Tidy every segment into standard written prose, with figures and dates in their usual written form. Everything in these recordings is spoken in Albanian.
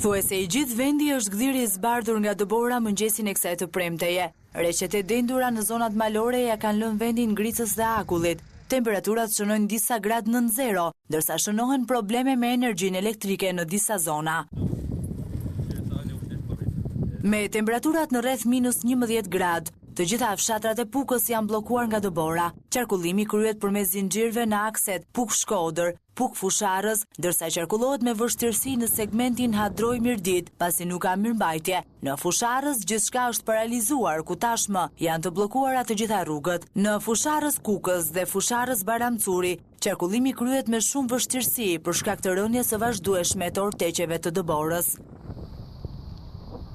Thuajse i gjithë vendi është gdhiri i zbardhur nga dëbora mëngjesin e kësaj të premteje. Reqet e dendura në zonat malore ja kanë lënë vendin ngricës dhe akullit. Temperaturat shënojnë disa gradë nën zero, ndërsa shënohen probleme me energjinë elektrike në disa zona. Me temperaturat në rreth -11 gradë, të gjitha fshatrat e Pukës janë bllokuar nga dëbora. Qarkullimi kryhet përmes zinxhirëve në akset Puk-Shkodër, Puk-Fusharës, ndërsa qarkullohet me vështirësi në segmentin Hadroj-Mirdit, pasi nuk ka mirëmbajtje. Në Fusharës gjithçka është paralizuar, ku tashmë janë të bllokuara të gjitha rrugët. Në Fusharës Kukës dhe Fusharës Baramcuri, qarkullimi kryhet me shumë vështirësi për shkak të rënies së vazhdueshme të orteqeve të dëborës.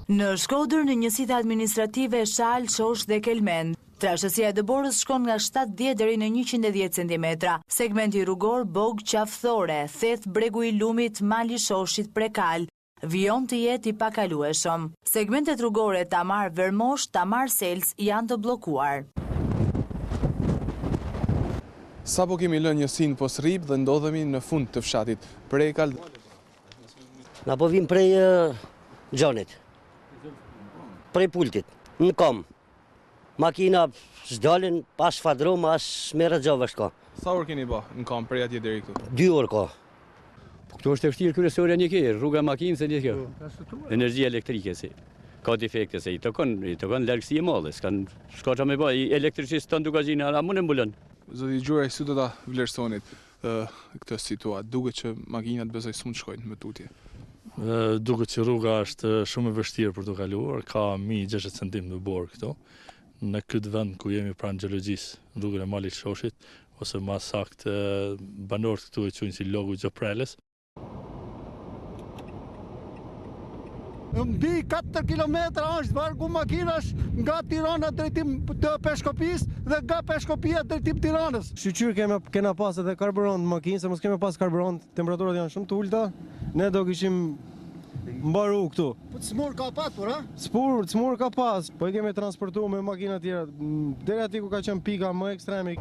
Në Shkodër, në njësitë administrative Shal, Shosh dhe Kelmen, trashësia e dëborës shkon nga 70 deri në 110 cm. Segmenti rrugor Bog Qafthore, Theth Bregu i Lumit, Mali Shoshit, Prekal, vijon të jetë i pakalueshëm. Segmentet rrugore Tamar Vermosh, Tamar Sels janë të bllokuar. Sapo kemi lënë njësinë Posrib dhe ndodhemi në fund të fshatit Prekal. Na po vim prej Gjonit. Prej Pultit, në kom. Makina s'dalin, as fadrum, as me rëgjove shko. Sa orë keni bë në kom prej atje deri këtu? 2 orë ko. Këto është e vështirë kryesore një kërë, rruga makinës e një kjo. Energjia elektrike, si. Ka defekte, se i të konë largësi e madhe, s'kan shka që me ba, i elektricistë të ndu gazina, a mund e mbulon. Zoti Gjuraj, si do ta vlerësonit këtë situatë? Duket që makinat besoj s'mund shkojnë me tutje. Duket që rruga është shumë e vështirë për të kaluar, ka 1.600 cm në borë këto. Në këtë vend ku jemi pranë gjeologjisë, rrugën e Malit Shoshit, ose më saktë banorët këtu e quajnë si logu Gjopreles. Mbi 4 kilometra është vargu makinash nga Tirana drejtim të Peshkopis dhe nga Peshkopia drejtim Tiranës. Shqyqyr kena pas edhe karburant në makinë, se mos kemi pas karburant, temperaturat janë shumë të ulta, ne do kishim mbaru këtu. Po smur ka patur, a? Smur ka pas, po i kemi transportu me makina tjera, deri aty ku ka qenë pika më ekstremi.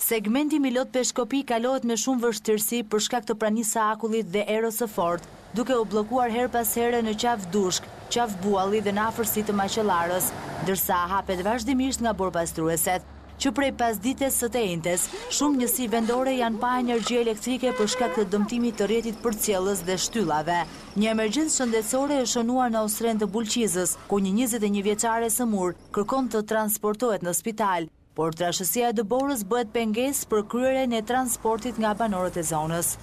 Segmenti Milot Peshkopi kalohet me shumë vështirësi për shkak të pranisë së akullit dhe erës së fortë, duke u bllokuar her pas here në qafë Dushk, qafë Bualli dhe në afërsi të Maqellarës, ndërsa hapet vazhdimisht nga borpastrueset, që prej pasdites së të njëjtës, shumë njësi vendore janë pa energji elektrike për shkak të dëmtimit të rrjetit përcjellës dhe shtyllave. Një emergjencë shëndetësore është shënuar në Ostren të Bulqizës, ku një 21 vjeçare sëmur kërkon të transportohet në spital, por trashësia e dëborës bëhet pengesë për kryerjen e transportit nga banorët e zonës.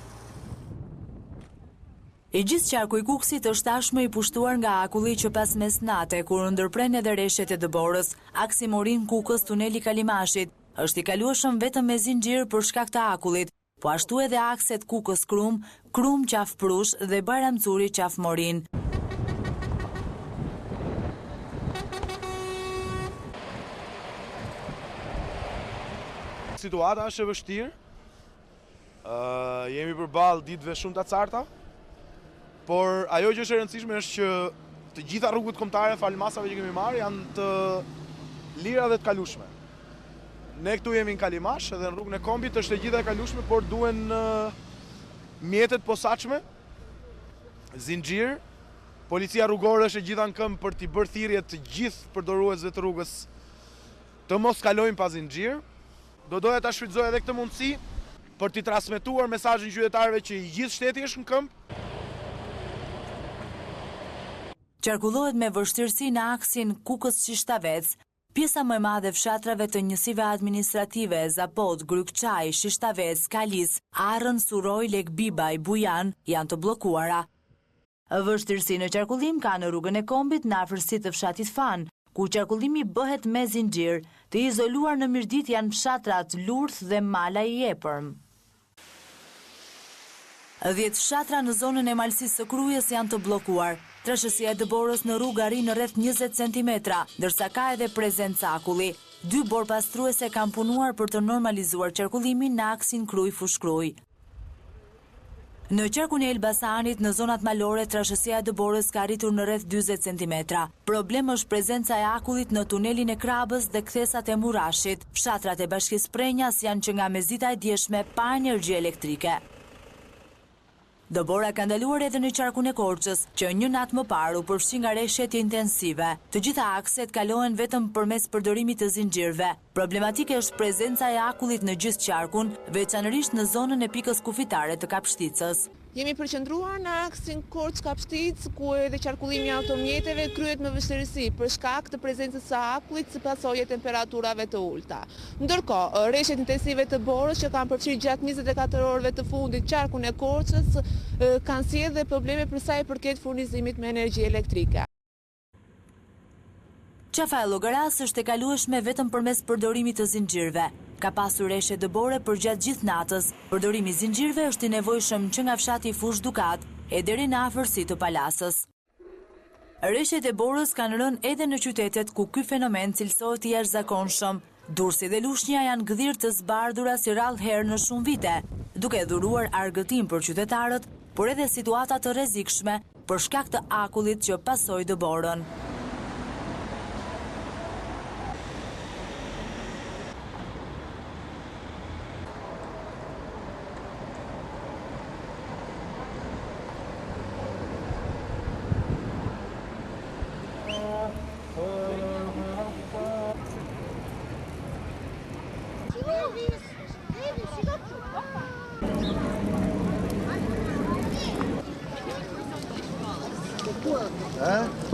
I gjithë qarku i Kukësit është tashmë i pushtuar nga akulli që pas mesnate, kur ndërpren edhe rreshtet e dëborës, aksi Morin Kukës, tuneli Kalimashit, është i kalueshëm vetëm me zinxhir për shkak të akullit, po ashtu edhe akset Kukës Krum, Krum Qaf Prush dhe Baramcuri Qaf Morin. Situata është e vështirë, jemi përballë ditëve shumë të carta, por ajo që është e rëndësishme është që të gjitha rrugët kombëtare falë masave që kemi marrë janë të lira dhe të kalueshme. Ne këtu jemi në Kalimash edhe në rrugën e kombit është e gjitha e kalueshme, por duhen mjetet posaçme, zinxhir, policia rrugore është e gjitha në këmbë për t'i bërë thirrje të gjithë përdoruesve të rrugës të mos kalojnë pa zinxhir. Do doja ta shfrytëzoj edhe këtë mundësi për t'i transmetuar mesazhin qytetarëve që i gjithë shteti është në këmbë. Qarkullohet me vështirësi në aksin Kukës-Shishtavec. Pjesa më e madhe fshatrave të njësive administrative Zapot, Grykçaj, Shishtavec, Kalis, Arrën, Suroj, Lekbibaj, Bujan janë të bllokuara. Vështirësi në qarkullim ka në rrugën e kombit në afërsi të fshatit Fan, ku qarkullimi bëhet me zinxhir. Të izoluar në Mirdit janë fshatrat Lurth dhe Mala i Epërm. 10 fshatra në zonën e malësisë së Krujës janë të bllokuar. Trashësia e dëborës në rrugë arrin në rreth 20 cm, ndërsa ka edhe prezencë akulli. 2 borpastruese kanë punuar për të normalizuar qarkullimin në aksin Kruj-Fushkruj. Në qarkun e Elbasanit, në zonat malore, trashësia e dëborës ka arritur në rreth 40 cm. Problem është prezenca e akullit në tunelin e Krabës dhe kthesat e Murashit. Fshatrat e Bashkisë Prenjas janë që nga mezita e djeshme pa energji elektrike. Dëbora ka ndaluar edhe në qarkun e Korçës, që një natë më parë u përfshi nga rreshjet intensive. Të gjitha akset kalohen vetëm përmes përdorimit të zinxhirëve. Problematike është prezenca e akullit në gjithë qarkun, veçanërisht në zonën e pikës kufitare të Kapshticës. Jemi përqendruar në aksin Korçë-Kapshticë, ku edhe qarkullimi i automjeteve kryhet me vështirësi për shkak të prezencës së akullit si pasojë e temperaturave të ulta. Ndërkohë, rreshtet intensive të borës që kanë përfshirë gjatë 24 orëve të fundit qarkun e Korçës kanë sjellë probleme për sa i përket furnizimit me energji elektrike. Qafa e Llogaras është e kalueshme vetëm përmes përdorimit të zinxhirëve. Ka pasur rreshje dëbore për gjatë gjithë natës. Përdorimi i zinxhirëve është i nevojshëm që nga fshati Fush Dukat e deri në afërsi të Palasës. Rreshjet e borës kanë rënë edhe në qytetet ku ky fenomen cilësohet i jashtëzakonshëm. Durrësi dhe Lushnja janë gdhirë të zbardhura si rrallëherë në shumë vite, duke dhuruar argëtim për qytetarët, por edhe situata të rrezikshme për shkak të akullit që pasoi dëborën. Eh?